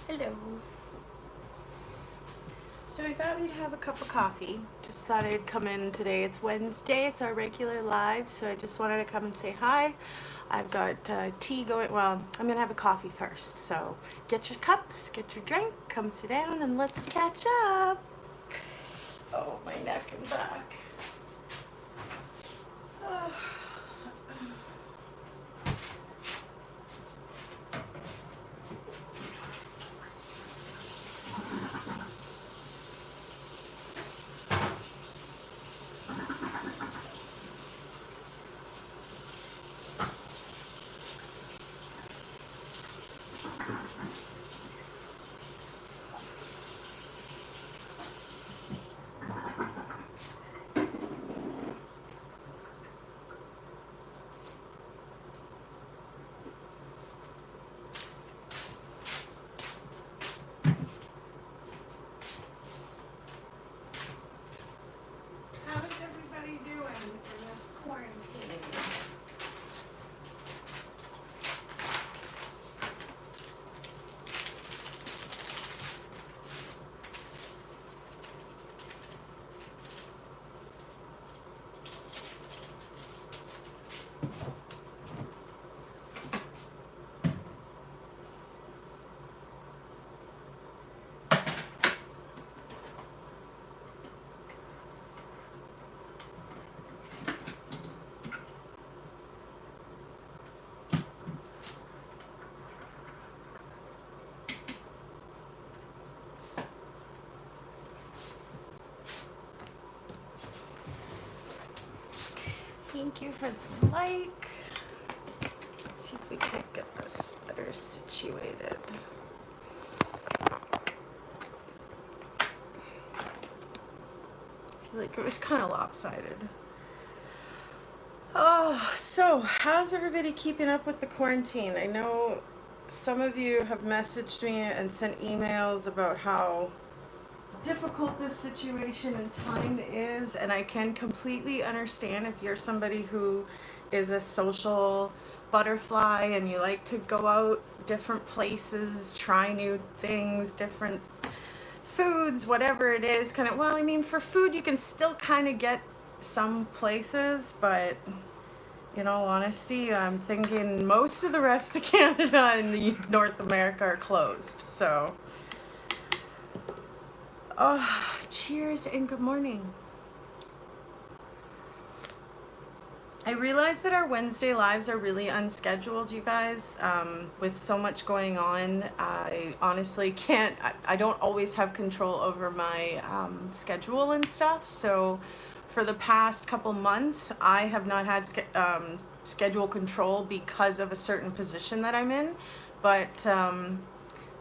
Hello. So I thought we'd have a cup of coffee. Just thought I'd come in today. It's Wednesday. It's our regular live, so I just wanted to come and say hi. I've got tea going. Well, I'm gonna have a coffee first. So get your cups, get your drink, come sit down, and let's catch up. Oh, my neck and back. Oh. How is everybody doing in this quarantine? Thank you for the like. Let's see if we can't get this better situated. I feel like it was kind of lopsided. Oh, so how's everybody keeping up with the quarantine? I know some of you have messaged me and sent emails about how difficult this situation and time is, and I can completely understand if you're somebody who is a social butterfly and you like to go out different places, try new things, different foods, whatever it is. Kind of, well, I mean, for food you can still kind of get some places, but in all honesty, I'm thinking most of the rest of Canada and the North America are closed. So oh, cheers and good morning. I realize that our Wednesday lives are really unscheduled, you guys. With so much going on, I honestly can't, I don't always have control over my schedule and stuff. So for the past couple months, I have not had schedule control because of a certain position that I'm in. But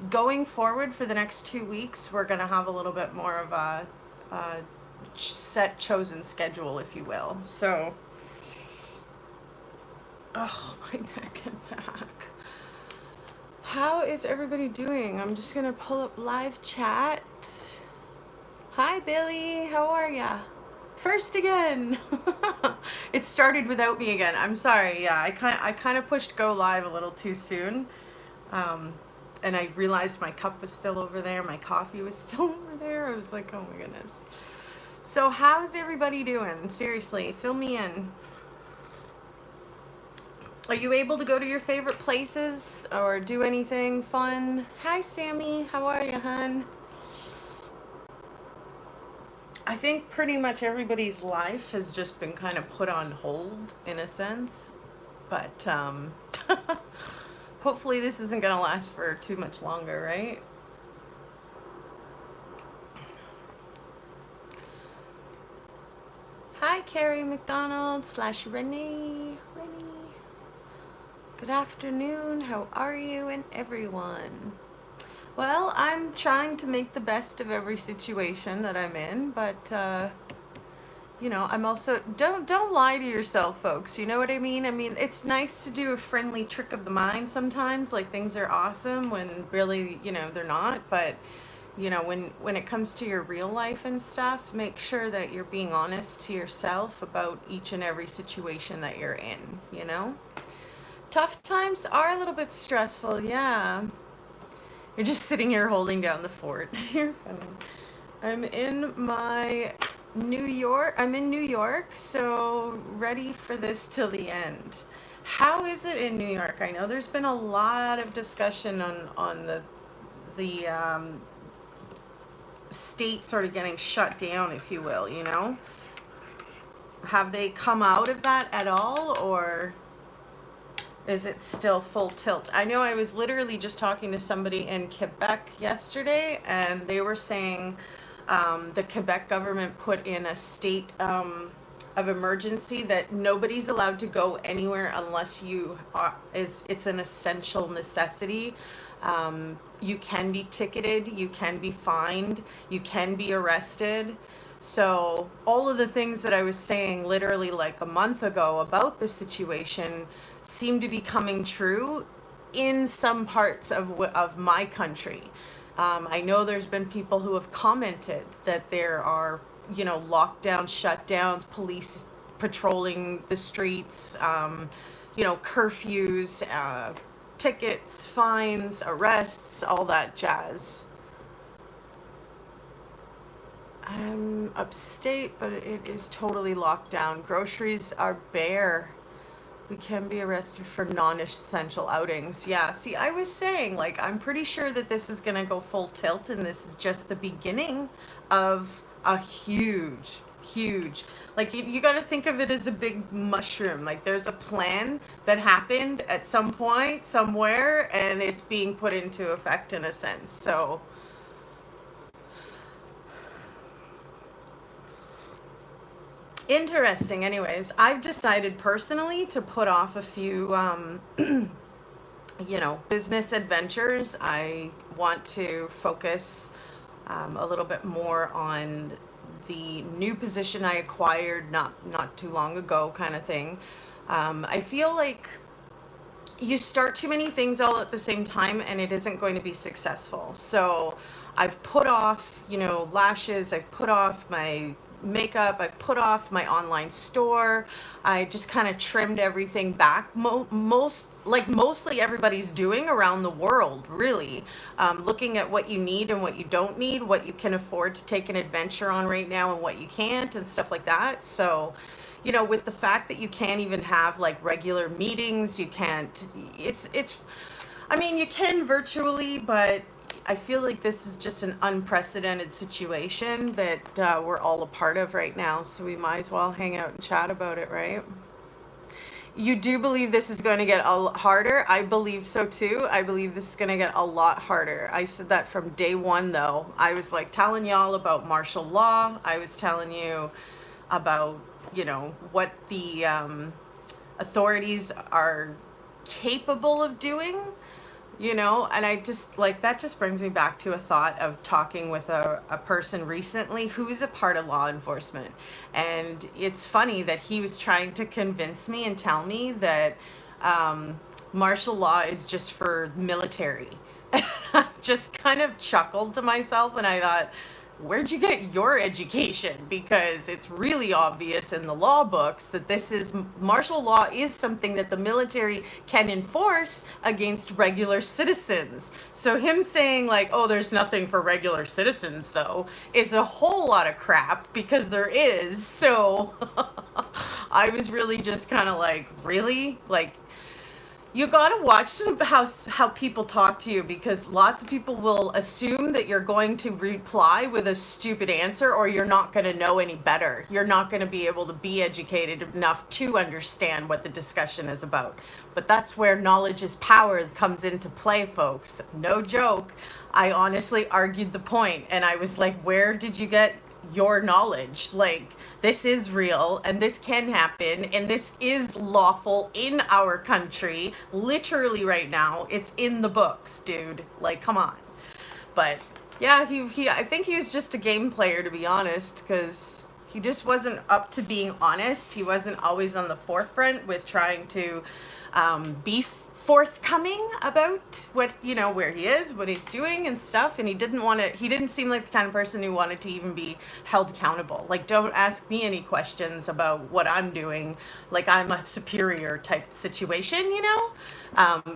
going forward for the next 2 weeks, we're going to have a little bit more of a set, chosen schedule, if you will. So, oh, my neck and back. How is everybody doing? I'm just going to pull up live chat. Hi, Billy. How are ya? First again. It started without me again. I'm sorry. Yeah, I kind of pushed go live a little too soon. And I realized my cup was still over there, my coffee was still over there. I was like, oh my goodness. So how's everybody doing? Seriously, fill me in. Are you able to go to your favorite places or do anything fun? Hi, Sammy. How are you, hun? I think pretty much everybody's life has just been kind of put on hold in a sense. But hopefully this isn't going to last for too much longer, right? Hi, Carrie McDonald / Renee. Good afternoon. How are you and everyone? Well, I'm trying to make the best of every situation that I'm in, but I'm also don't lie to yourself, folks. You know what I mean? I mean, it's nice to do a friendly trick of the mind sometimes, like things are awesome when really, they're not, but when it comes to your real life and stuff, make sure that you're being honest to yourself about each and every situation that you're in. Tough times are a little bit stressful, yeah. You're just sitting here holding down the fort. You're funny. I'm in New York, so ready for this till the end. How is it in New York? I know there's been a lot of discussion on the state sort of getting shut down, if you will, you know? Have they come out of that at all, or is it still full tilt? I know I was literally just talking to somebody in Quebec yesterday, and they were saying the Quebec government put in a state of emergency that nobody's allowed to go anywhere unless it's an essential necessity. You can be ticketed, you can be fined, you can be arrested. So all of the things that I was saying literally like a month ago about the situation seem to be coming true in some parts of my country. I know there's been people who have commented that there are, you know, lockdowns, shutdowns, police patrolling the streets, you know, curfews, tickets, fines, arrests, all that jazz. I'm upstate, but it is totally locked down. Groceries are bare. We can be arrested for non-essential outings. Yeah, see, I was saying, like, I'm pretty sure that this is gonna go full tilt, and this is just the beginning of a huge, like, you gotta think of it as a big mushroom. Like, there's a plan that happened at some point, somewhere, and it's being put into effect in a sense. So, interesting. Anyways, I've decided personally to put off a few you know, business adventures. I want to focus a little bit more on the new position I acquired not too long ago, kind of thing. I feel like you start too many things all at the same time and it isn't going to be successful. So I've put off, you know, lashes, I've put off my makeup, I've put off my online store. I just kind of trimmed everything back. Mostly everybody's doing around the world, really. Looking at what you need and what you don't need, what you can afford to take an adventure on right now and what you can't, and stuff like that. So, you know, with the fact that you can't even have like regular meetings, you can't, I mean, you can virtually, but I feel like this is just an unprecedented situation that we're all a part of right now. So we might as well hang out and chat about it, right? You do believe this is going to get a lot harder? I believe so too. I believe this is going to get a lot harder. I said that from day one, though. I was like telling y'all about martial law. I was telling you about, you know, what the authorities are capable of doing, you know. And I just like, that just brings me back to a thought of talking with a person recently who's a part of law enforcement. And it's funny that he was trying to convince me and tell me that martial law is just for military. And I just kind of chuckled to myself and I thought, where'd you get your education? Because it's really obvious in the law books that martial law is something that the military can enforce against regular citizens. So him saying like, oh, there's nothing for regular citizens though, is a whole lot of crap, because there is. So I was really just kind of like, really? Like, you gotta watch how people talk to you, because lots of people will assume that you're going to reply with a stupid answer, or you're not gonna know any better. You're not gonna be able to be educated enough to understand what the discussion is about. But that's where knowledge is power comes into play, folks. No joke. I honestly argued the point, and I was like, where did you get your knowledge? Like, this is real and this can happen and this is lawful in our country literally right now. It's in the books, dude. Like, come on. But yeah, he I think he was just a game player, to be honest, because he just wasn't up to being honest. He wasn't always on the forefront with trying to be forthcoming about what, you know, where he is, what he's doing and stuff. And he didn't seem like the kind of person who wanted to even be held accountable. Like, don't ask me any questions about what I'm doing, like I'm a superior type situation, you know?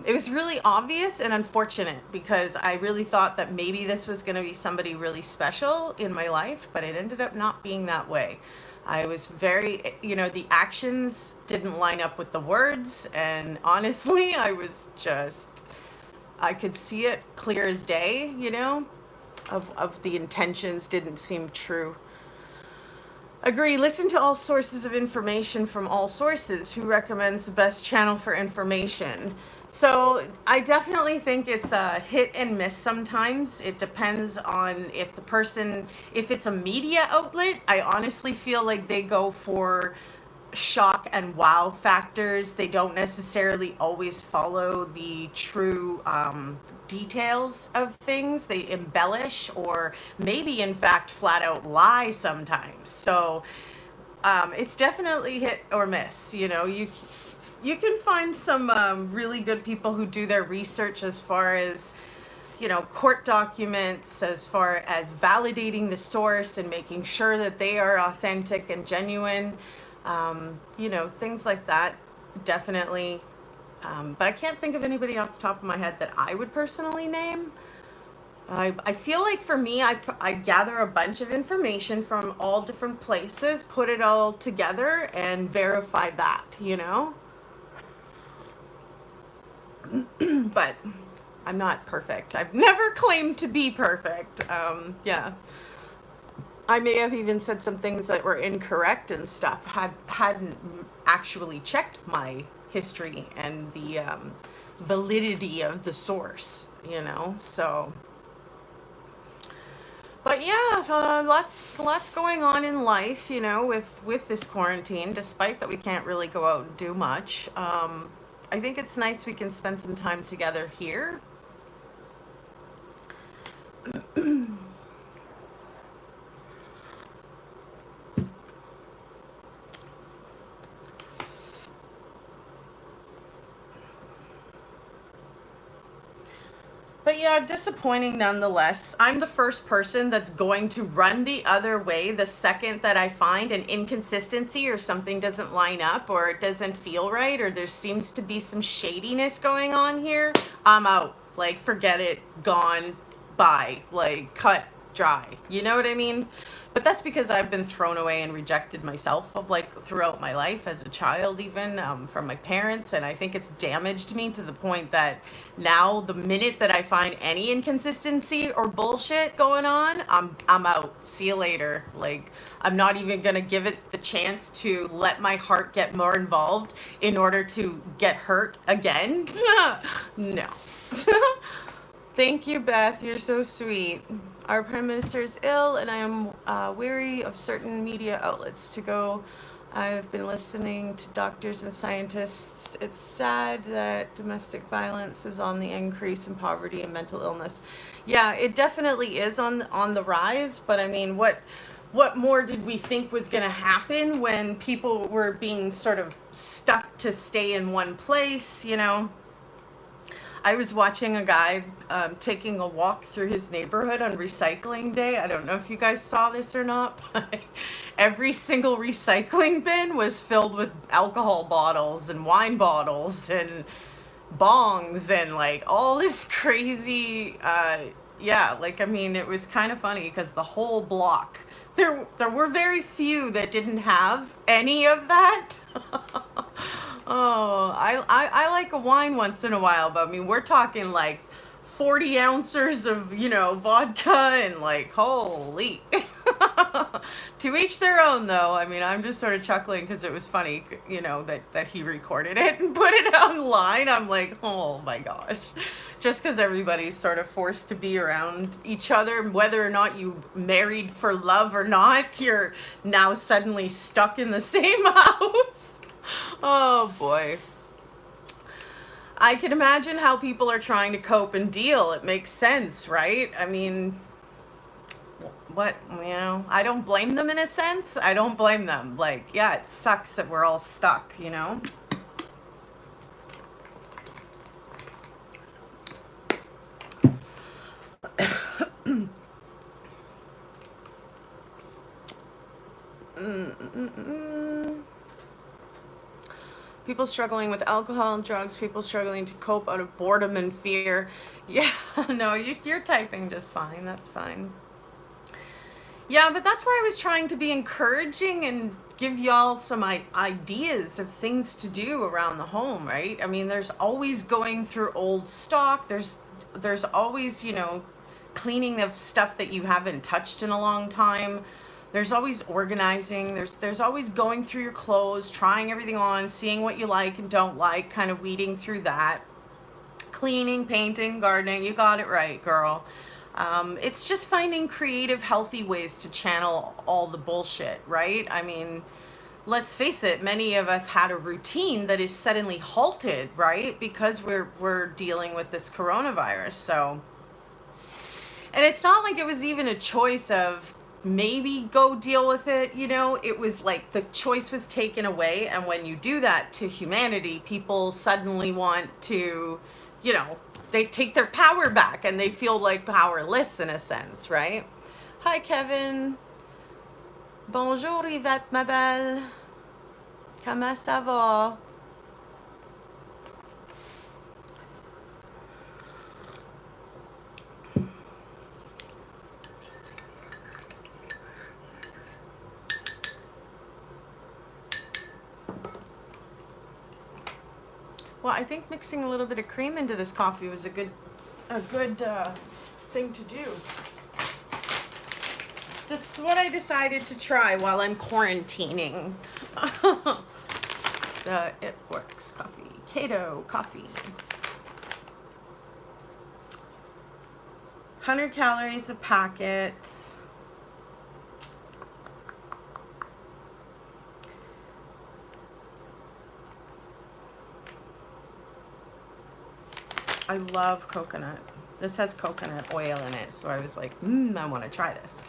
It was really obvious and unfortunate because I really thought that maybe this was going to be somebody really special in my life, but it ended up not being that way. I was very, you know, the actions didn't line up with the words, and honestly, I could see it clear as day, you know, of the intentions didn't seem true. Agree. Listen to all sources of information from all sources. Who recommends the best channel for information? So I definitely think it's a hit and miss sometimes. It depends on if it's a media outlet, I honestly feel like they go for shock and wow factors. They don't necessarily always follow the true details of things. They embellish or maybe in fact flat out lie sometimes. So it's definitely hit or miss. You know, you can find some really good people who do their research as far as, you know, court documents, as far as validating the source and making sure that they are authentic and genuine. You know, things like that, definitely. But I can't think of anybody off the top of my head that I would personally name. I feel like for me, I gather a bunch of information from all different places, put it all together, and verify that, you know? But I'm not perfect. I've never claimed to be perfect. Yeah. I may have even said some things that were incorrect and stuff, hadn't actually checked my history and the validity of the source, you know, so. But yeah, lots going on in life, you know, with this quarantine, despite that we can't really go out and do much. I think it's nice we can spend some time together here. But yeah, disappointing nonetheless. I'm the first person that's going to run the other way the second that I find an inconsistency or something doesn't line up or it doesn't feel right or there seems to be some shadiness going on here. I'm out. Like, forget it. Gone. Bye. Like, cut. Dry. You know what I mean? But that's because I've been thrown away and rejected myself of like throughout my life as a child, even from my parents. And I think it's damaged me to the point that now the minute that I find any inconsistency or bullshit going on, I'm out. See you later. Like, I'm not even gonna give it the chance to let my heart get more involved in order to get hurt again. No. Thank you, Beth. You're so sweet. Our Prime Minister is ill, and I am weary of certain media outlets to go. I've been listening to doctors and scientists. It's sad that domestic violence is on the increase in poverty and mental illness. Yeah, it definitely is on the rise, but I mean, what more did we think was going to happen when people were being sort of stuck to stay in one place, you know? I was watching a guy taking a walk through his neighborhood on recycling day. I don't know if you guys saw this or not, but every single recycling bin was filled with alcohol bottles and wine bottles and bongs and like all this crazy, yeah, like, I mean, it was kind of funny because the whole block, there were very few that didn't have any of that. Oh, I like a wine once in a while, but I mean, we're talking like 40 ounces of, you know, vodka and like, holy. To each their own, though. I mean, I'm just sort of chuckling because it was funny, you know, that he recorded it and put it online. I'm like, oh my gosh. Just because everybody's sort of forced to be around each other, whether or not you married for love or not, you're now suddenly stuck in the same house. Oh boy. I can imagine how people are trying to cope and deal. It makes sense, right? I mean, what, you know, I don't blame them in a sense. I don't blame them. Like, yeah, it sucks that we're all stuck, you know? People struggling with alcohol and drugs, people struggling to cope out of boredom and fear. Yeah, no, you're typing just fine. That's fine. Yeah, but that's where I was trying to be encouraging and give y'all some ideas of things to do around the home, right? I mean, there's always going through old stock. There's always, cleaning of stuff that you haven't touched in a long time. There's always organizing. There's always going through your clothes, trying everything on, seeing what you like and don't like, kind of weeding through that. Cleaning, painting, gardening. You got it right, girl. It's just finding creative, healthy ways to channel all the bullshit, right? I mean, let's face it, many of us had a routine that is suddenly halted, right? Because we're dealing with this coronavirus. So, and it's not like it was even a choice of maybe go deal with it, it was like the choice was taken away. And when you do that to humanity, people suddenly want to, they take their power back and they feel like powerless in a sense, right? Hi, Kevin. Bonjour, Yvette, ma belle. Comment ça va? Well, I think mixing a little bit of cream into this coffee was a good thing to do. This is what I decided to try while I'm quarantining. The It Works coffee, Keto coffee. 100 calories a packet. I love coconut. This has coconut oil in it, so I was like, I want to try this.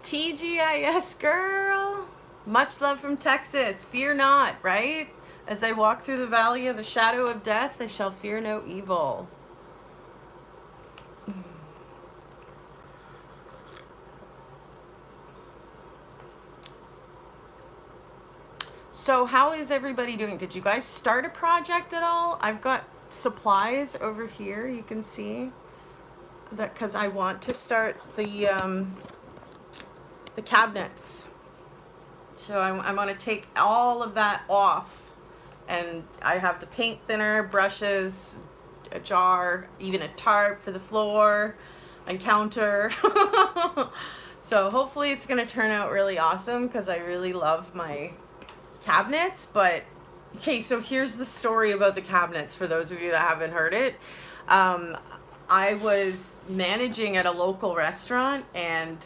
TGIS, girl. Much love from Texas. Fear not, right? As I walk through the valley of the shadow of death, I shall fear no evil. So how is everybody doing? Did you guys start a project at all? I've got supplies over here. You can see that because I want to start the cabinets. So I want to take all of that off, and I have the paint thinner, brushes, a jar, even a tarp for the floor and counter. So hopefully it's going to turn out really awesome because I really love my cabinets. But okay, so here's the story about the cabinets for those of you that haven't heard it. I was managing at a local restaurant, and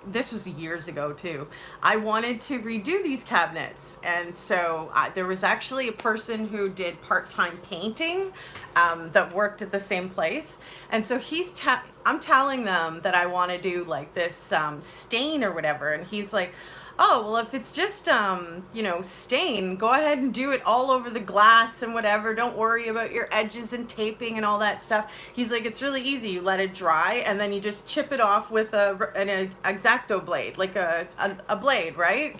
this was years ago too. I wanted to redo these cabinets, and so there was actually a person who did part-time painting that worked at the same place, and so I'm telling them that I want to do like this stain or whatever, and he's like, oh, well, if it's just, stain, go ahead and do it all over the glass and whatever. Don't worry about your edges and taping and all that stuff. He's like, it's really easy. You let it dry, and then you just chip it off with an X-Acto blade, like a blade, right?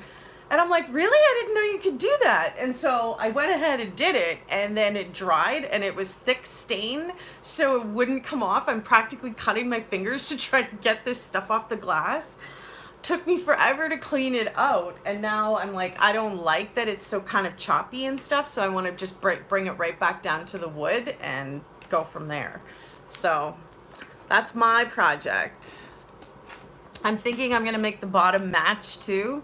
And I'm like, really? I didn't know you could do that. And so I went ahead and did it, and then it dried, and it was thick stain, so it wouldn't come off. I'm practically cutting my fingers to try to get this stuff off the glass. Took me forever to clean it out, and now I'm like, I don't like that it's so kind of choppy and stuff, so I want to just bring it right back down to the wood and go from there. So that's my project. I'm thinking I'm gonna make the bottom match too,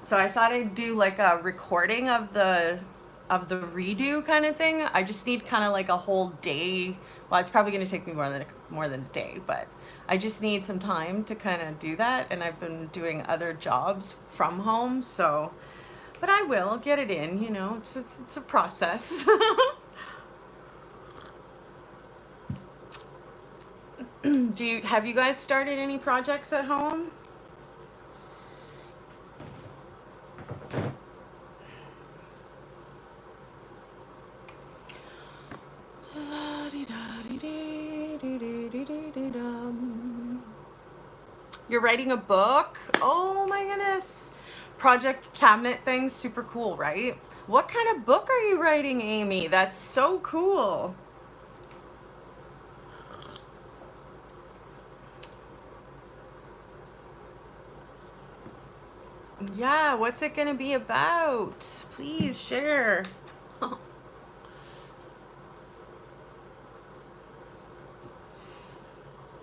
so I thought I'd do like a recording of the redo kind of thing. I just need kind of like a whole day. Well, it's probably gonna take me more than a day, but I just need some time to kind of do that, and I've been doing other jobs from home, so, but I will get it in, it's a process. Have you guys started any projects at home? La-di-da. You're writing a book? Oh my goodness. Project cabinet thing, super cool, right? What kind of book are you writing, Amy? That's so cool. Yeah, what's it gonna be about? Please share.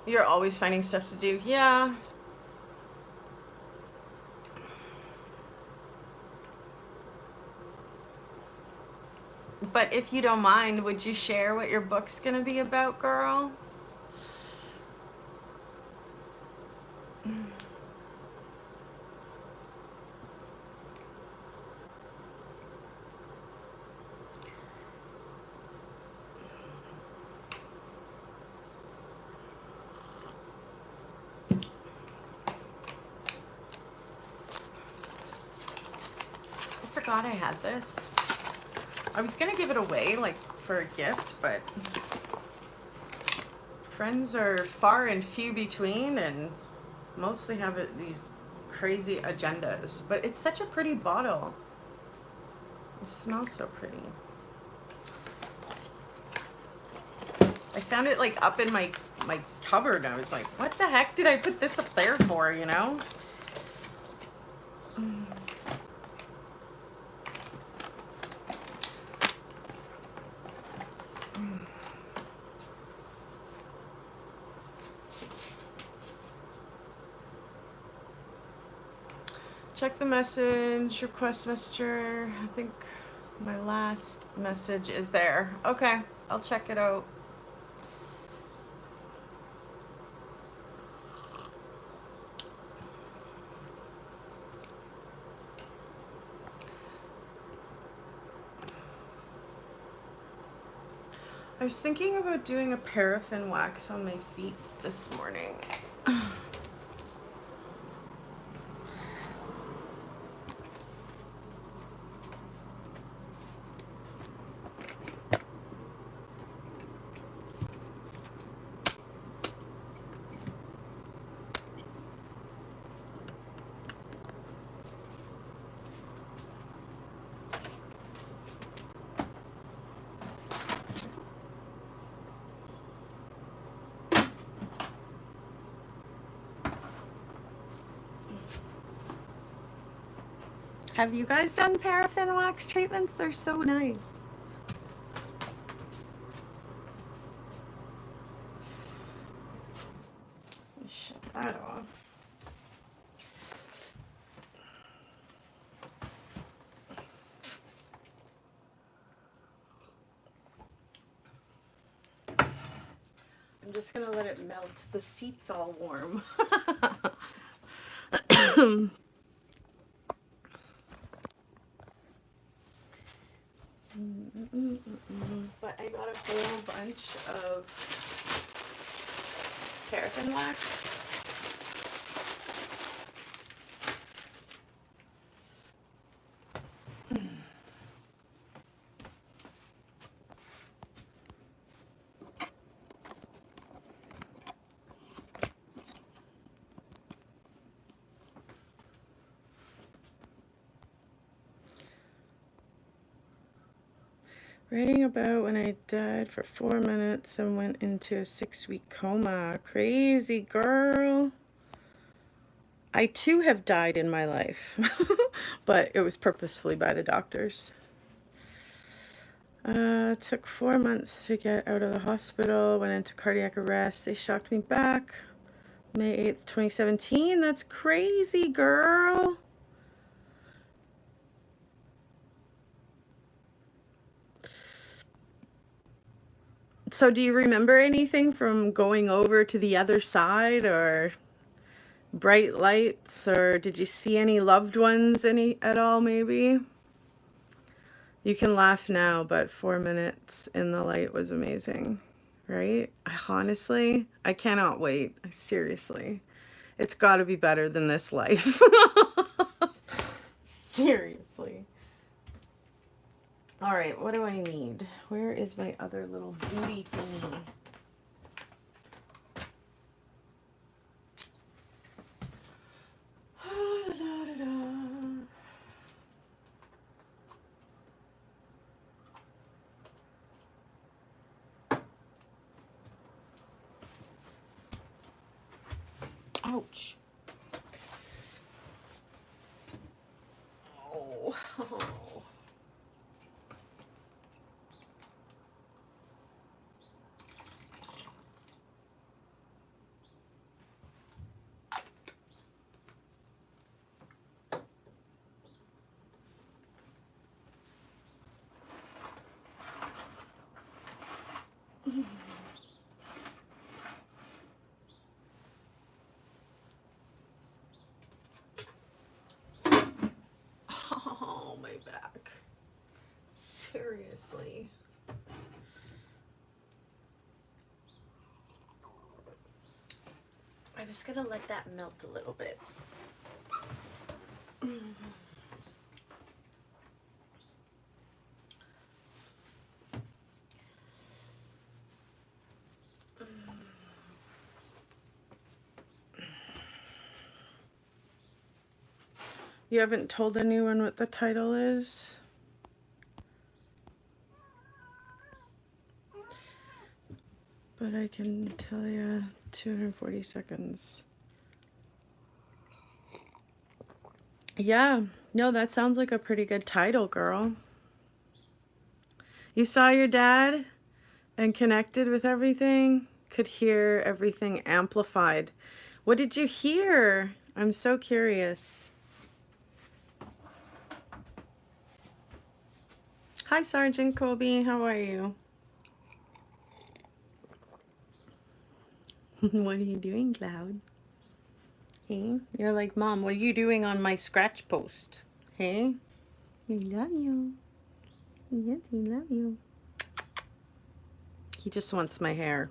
You're always finding stuff to do. Yeah. But if you don't mind, would you share what your book's gonna be about, girl? I forgot I had this. I was gonna give it away, like, for a gift, but friends are far and few between and mostly have these crazy agendas. But it's such a pretty bottle. It smells so pretty. I found it like up in my cupboard and I was like, what the heck did I put this up there for, you know? Check the message, request messenger. I think my last message is there. Okay, I'll check it out. I was thinking about doing a paraffin wax on my feet this morning. Have you guys done paraffin wax treatments? They're so nice. Shut that off. I'm just gonna let it melt. The seat's all warm. But I got a whole bunch of paraffin wax. Writing about when I died for 4 minutes and went into a 6-week coma. Crazy girl. I too have died in my life, but it was purposefully by the doctors. Took 4 months to get out of the hospital, went into cardiac arrest. They shocked me back. May 8th, 2017. That's crazy, girl. So do you remember anything from going over to the other side, or bright lights, or did you see any loved ones at all maybe? You can laugh now, but 4 minutes in the light was amazing, right? Honestly, I cannot wait. Seriously. It's got to be better than this life. Seriously. All right, what do I need? Where is my other little booty thingy? Ouch. Oh. Oh, my back. Seriously. I'm just gonna let that melt a little bit. You haven't told anyone what the title is? But I can tell you 240 seconds. Yeah, no, that sounds like a pretty good title, girl. You saw your dad and connected with everything? Could hear everything amplified. What did you hear? I'm so curious. Hi, Sergeant Kobe. How are you? What are you doing, Cloud? Hey, you're like, Mom, what are you doing on my scratch post? Hey, I love you. Yes, I love you. He just wants my hair.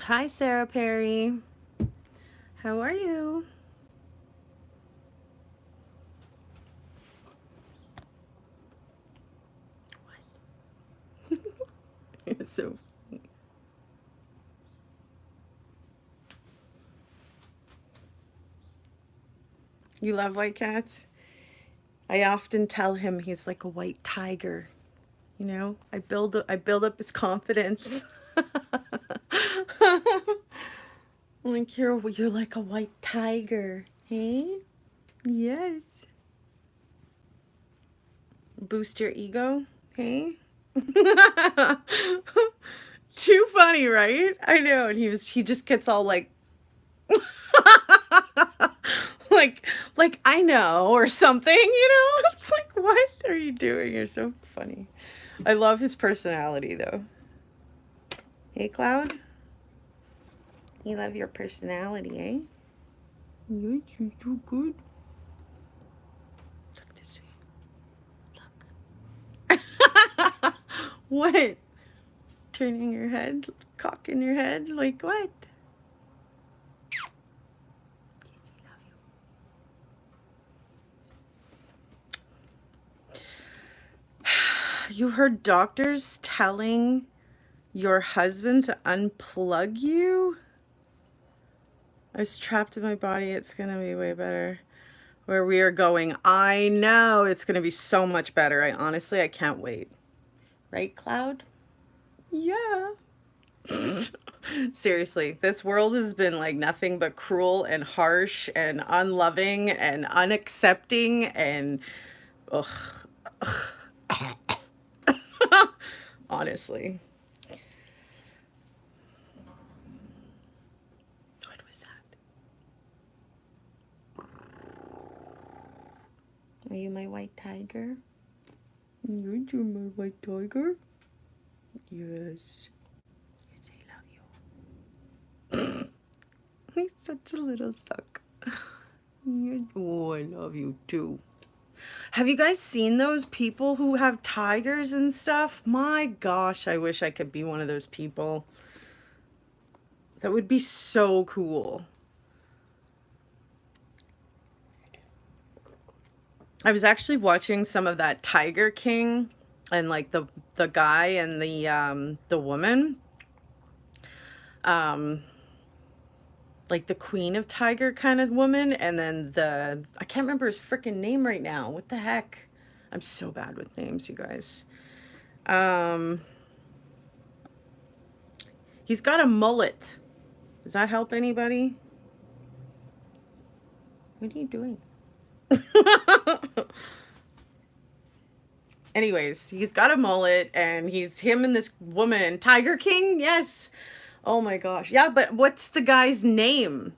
Hi, Sarah Perry. How are you? What? You're so funny. You love white cats? I often tell him he's like a white tiger. You know, I build up his confidence. Like you're like a white tiger, hey? Yes. Boost your ego, hey? Too funny, right? I know. And he just gets all like like I know or something, you know? It's like, what are you doing? You're so funny. I love his personality though. Hey, Cloud. You love your personality, eh? Yes, you're so good. Look this way. Look. What? Turning your head? Cocking your head? Like what? Yes, I love you. You heard doctors telling your husband to unplug you? I was trapped in my body. It's going to be way better. Where we are going, I know it's going to be so much better. I can't wait. Right, Cloud? Yeah. Seriously, this world has been like nothing but cruel and harsh and unloving and unaccepting and ugh. Honestly. What was that? Are you my white tiger? You're my white tiger? Yes. Yes, I love you. He's such a little suck. Oh, I love you too. Have you guys seen those people who have tigers and stuff? My gosh, I wish I could be one of those people. That would be so cool. I was actually watching some of that Tiger King and like the guy and the woman. Like the queen of tiger kind of woman, and then I can't remember his freaking name right now. What the heck? I'm so bad with names, you guys. He's got a mullet. Does that help anybody? What are you doing? Anyways, he's got a mullet and he's him and this woman, Tiger King. Yes. Oh my gosh. Yeah, but what's the guy's name?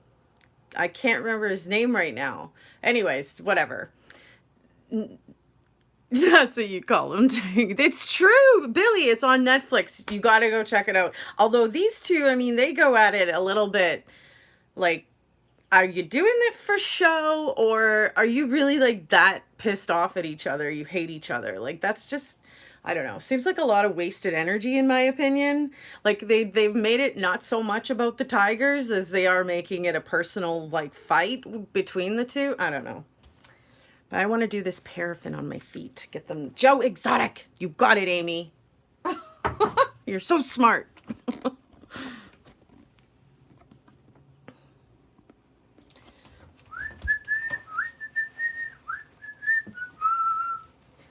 I can't remember his name right now. Anyways, whatever. That's what you call him. It's true, Billy. It's on Netflix. You got to go check it out. Although these two, I mean, they go at it a little bit like, are you doing it for show or are you really like that pissed off at each other? You hate each other. Like that's just I don't know. Seems like a lot of wasted energy in my opinion. Like they've made it not so much about the Tigers as they are making it a personal like fight between the two. I don't know. But I want to do this paraffin on my feet. Get them Joe Exotic. You got it, Amy. You're so smart.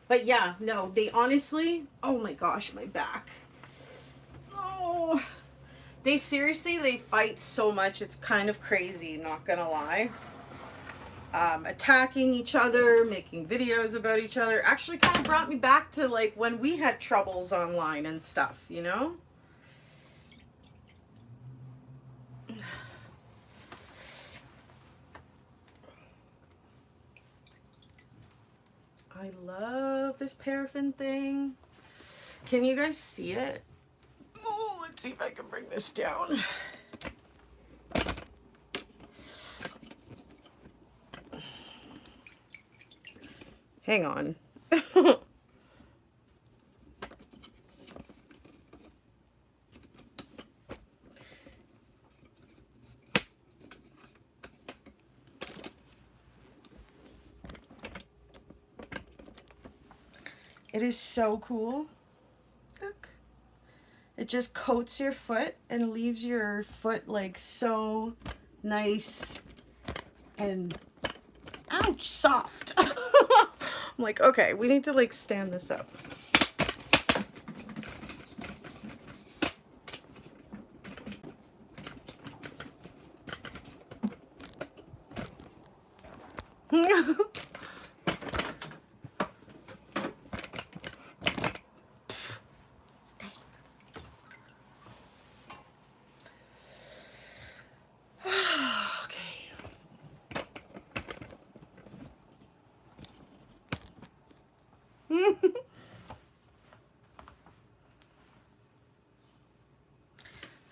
But yeah, no, they honestly, oh my gosh, my back. Oh, they seriously, they fight so much. It's kind of crazy, not gonna lie. Attacking each other, making videos about each other, actually kind of brought me back to like when we had troubles online and stuff, you know? I love this paraffin thing. Can you guys see it? Oh, let's see if I can bring this down. Hang on. It is so cool. Look. It just coats your foot and leaves your foot like so nice and ouch, soft. I'm like, okay, we need to like stand this up.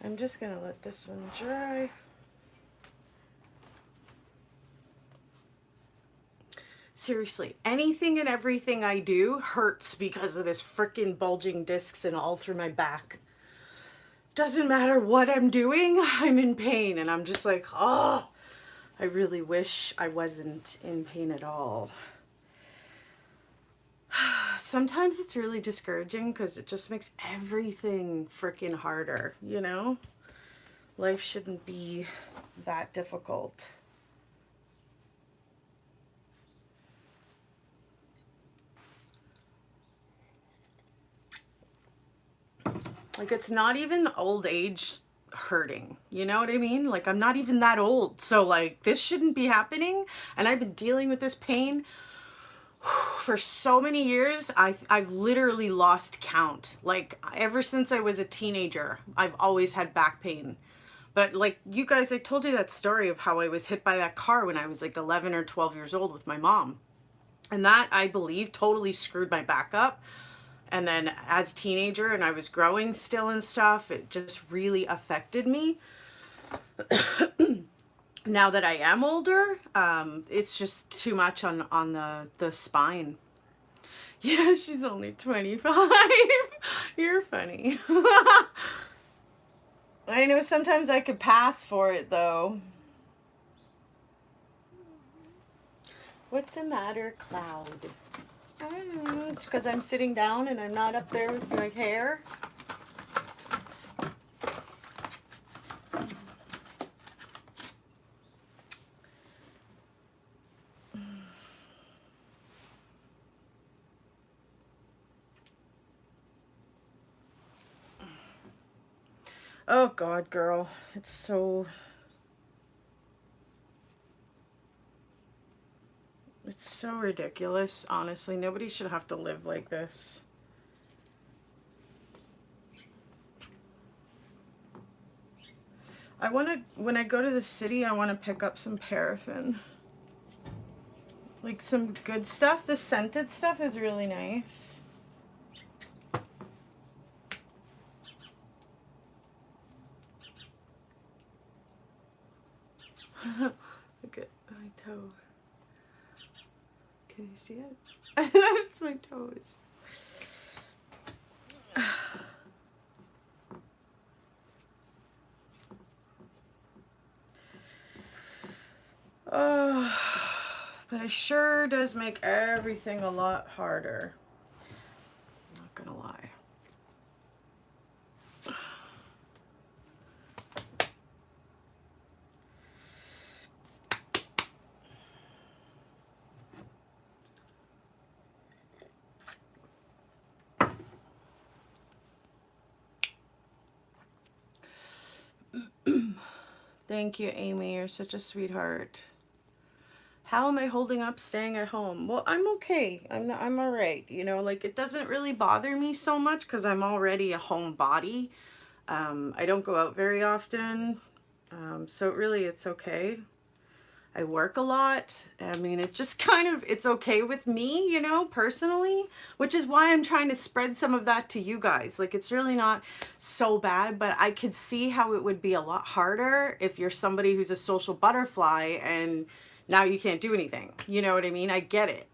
I'm just gonna let this one dry. Seriously, anything and everything I do hurts because of this freaking bulging discs and all through my back. Doesn't matter what I'm doing, I'm in pain and I'm just like, oh, I really wish I wasn't in pain at all. Sometimes it's really discouraging because it just makes everything freaking harder, you know? Life shouldn't be that difficult. Like, it's not even old age hurting. You know what I mean? Like, I'm not even that old. So, like, this shouldn't be happening. And I've been dealing with this pain for so many years. I've literally lost count. Like, ever since I was a teenager, I've always had back pain. But like you guys, I told you that story of how I was hit by that car when I was like 11 or 12 years old with my mom. And that, I believe, totally screwed my back up. And then as a teenager and I was growing still and stuff, it just really affected me. Now that I am older, it's just too much on the spine. Yeah, she's only 25. You're funny. I know sometimes I could pass for it though. What's the matter, Cloud? It's because I'm sitting down and I'm not up there with my hair. Oh God, girl. It's so... It's so ridiculous, honestly. Nobody should have to live like this. I want to, when I go to the city, I want to pick up some paraffin. Like some good stuff. The scented stuff is really nice. Look at my toe. Can you see it? That's my toes. Oh, but it sure does make everything a lot harder. I'm not gonna lie. Thank you, Amy. You're such a sweetheart. How am I holding up staying at home? Well, I'm okay. I'm all right. You know, like it doesn't really bother me so much because I'm already a homebody. I don't go out very often. So really it's okay. I work a lot. I mean, it just kind of, it's okay with me, you know, personally, which is why I'm trying to spread some of that to you guys. Like, it's really not so bad, but I could see how it would be a lot harder if you're somebody who's a social butterfly and now you can't do anything. You know what I mean? I get it.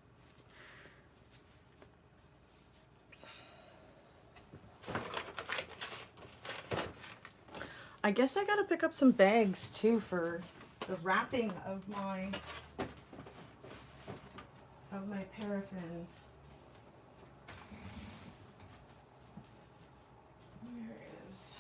I guess I gotta pick up some bags too for the wrapping of my paraffin. Where is...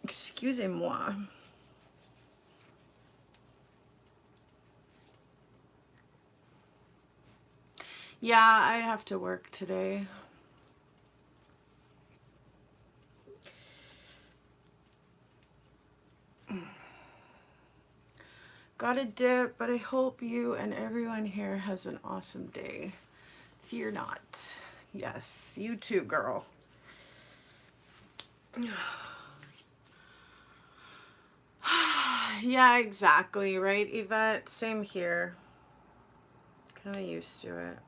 Excusez-moi. Yeah, I have to work today. Got a dip, but I hope you and everyone here has an awesome day. Fear not. Yes, you too, girl. Yeah, exactly, right, Yvette? Same here. Kind of used to it.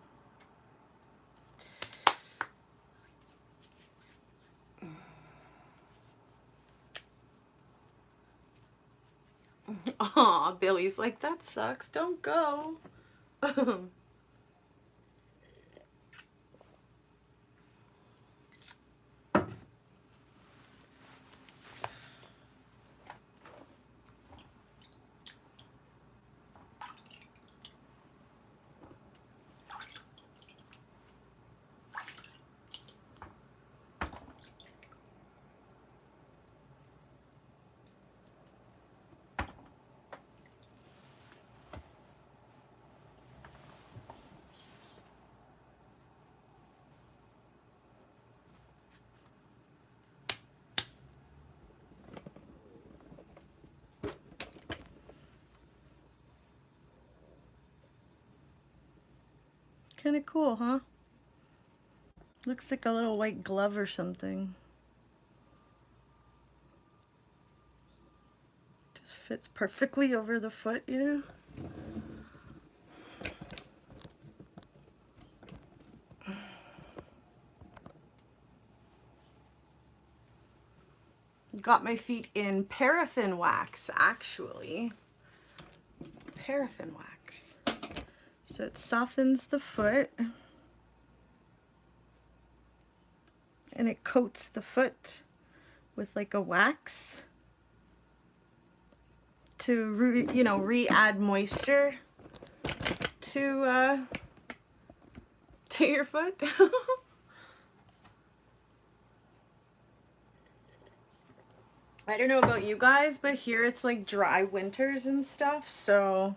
Aw, Billy's like, that sucks. Don't go. Kind of cool, huh? Looks like a little white glove or something. Just fits perfectly over the foot, you know? Got my feet in paraffin wax, actually. Paraffin wax. So it softens the foot. And it coats the foot with like a wax to re-add moisture to your foot. I don't know about you guys, but here it's like dry winters and stuff, so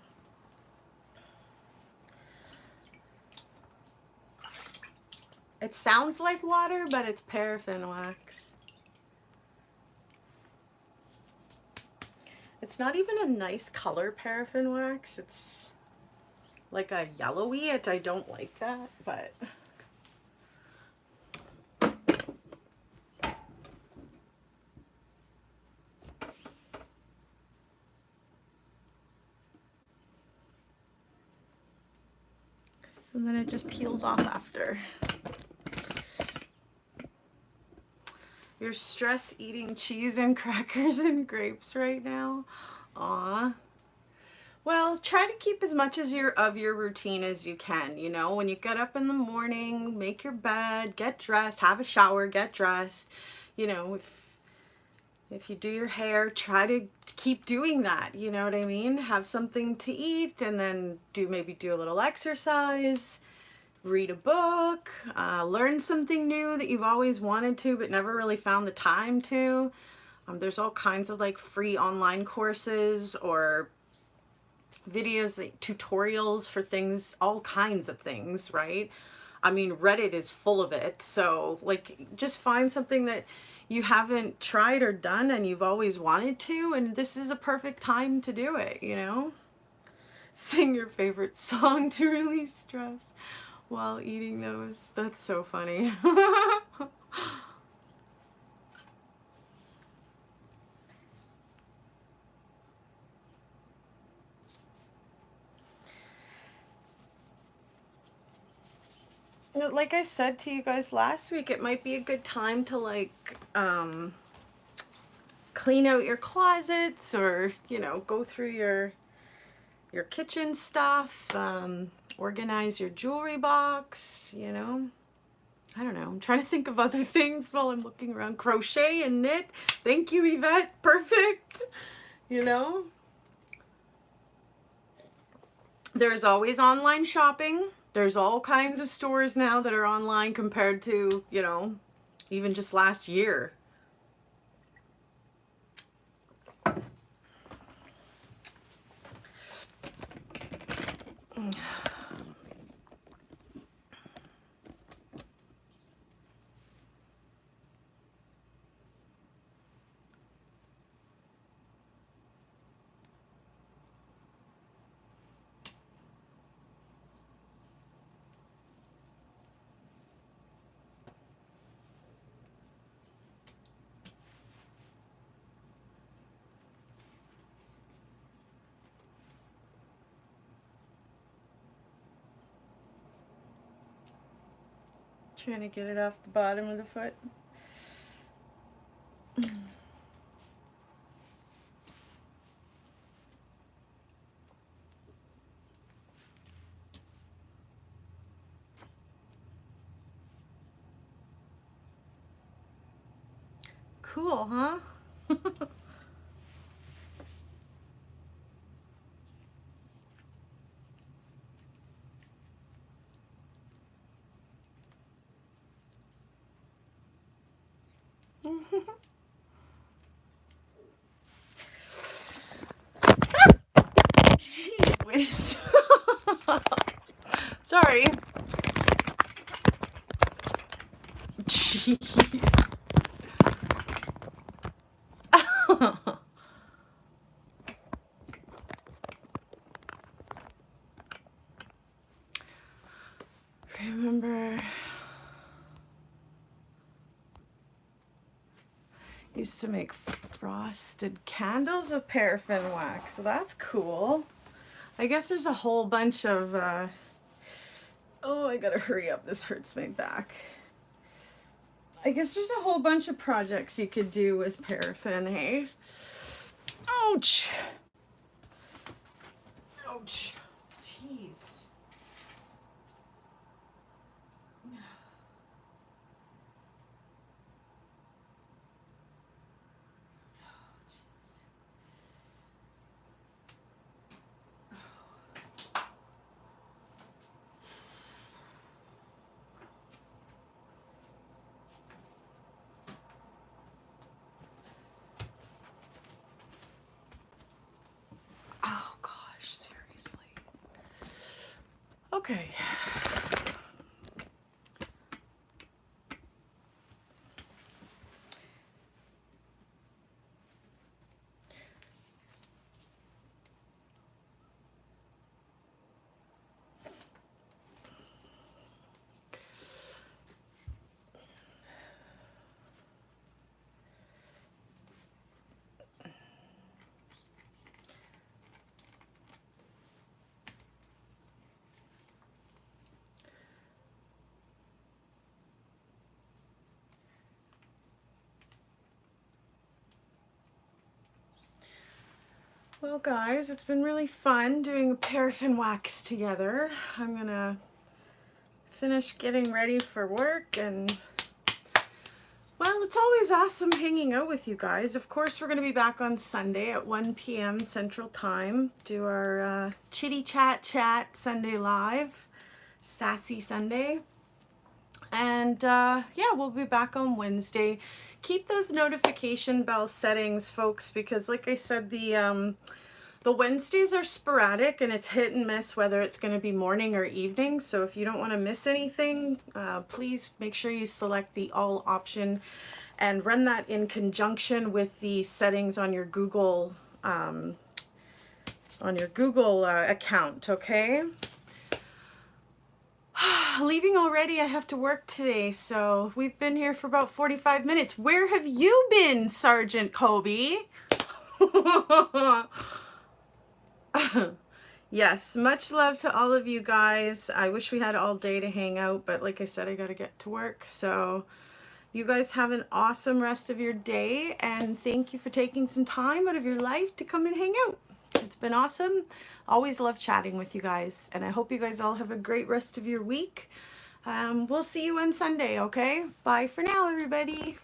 it sounds like water, but it's paraffin wax. It's not even a nice color paraffin wax. It's like a yellowy. I don't like that, but and then it just peels off after. You're stress eating cheese and crackers and grapes right now? Aw. Well, try to keep as much as of your routine as you can, you know? When you get up in the morning, make your bed, get dressed, have a shower, get dressed. You know, if you do your hair, try to keep doing that, you know what I mean? Have something to eat and then maybe do a little exercise, read a book, learn something new that you've always wanted to but never really found the time to. There's all kinds of like free online courses or videos, like tutorials for things, all kinds of things, right? I mean, Reddit is full of it. So like, just find something that you haven't tried or done and you've always wanted to, and this is a perfect time to do it, you know? Sing your favorite song to release stress while eating those. That's so funny. Like I said to you guys last week, it might be a good time to like clean out your closets, or you know, go through your kitchen stuff, organize your jewelry box, you know. I don't know. I'm trying to think of other things while I'm looking around. Crochet and knit. Thank you, Yvette. Perfect. You know. There's always online shopping. There's all kinds of stores now that are online compared to, you know, even just last year. Trying to get it off the bottom of the foot. Cool, huh? Gee whiz. Sorry. Jeez. Remember, used to make frosted candles with paraffin wax, so that's cool. I guess there's a whole bunch of, oh, I gotta hurry up, this hurts my back. I guess there's a whole bunch of projects you could do with paraffin, hey? Ouch! Ouch. Jeez. Okay. Well, guys, it's been really fun doing a paraffin wax together. I'm gonna finish getting ready for work, and well, it's always awesome hanging out with you guys. Of course, we're gonna be back on Sunday at 1 p.m. Central Time, do our chitty chat Sunday live, Sassy Sunday. And yeah, we'll be back on Wednesday. Keep those notification bell settings, folks, because like I said, the Wednesdays are sporadic and it's hit and miss whether it's going to be morning or evening. So if you don't want to miss anything, please make sure you select the all option and run that in conjunction with the settings on your Google account, okay? Leaving already. I have to work today, so we've been here for about 45 minutes. Where have you been, Sergeant Kobe? Yes, much love to all of you guys. I wish we had all day to hang out, but like I said, I gotta get to work. So you guys have an awesome rest of your day, and thank you for taking some time out of your life to come and hang out. It's been awesome. Always love chatting with you guys, and I hope you guys all have a great rest of your week. We'll see you on Sunday, okay? Bye for now, everybody.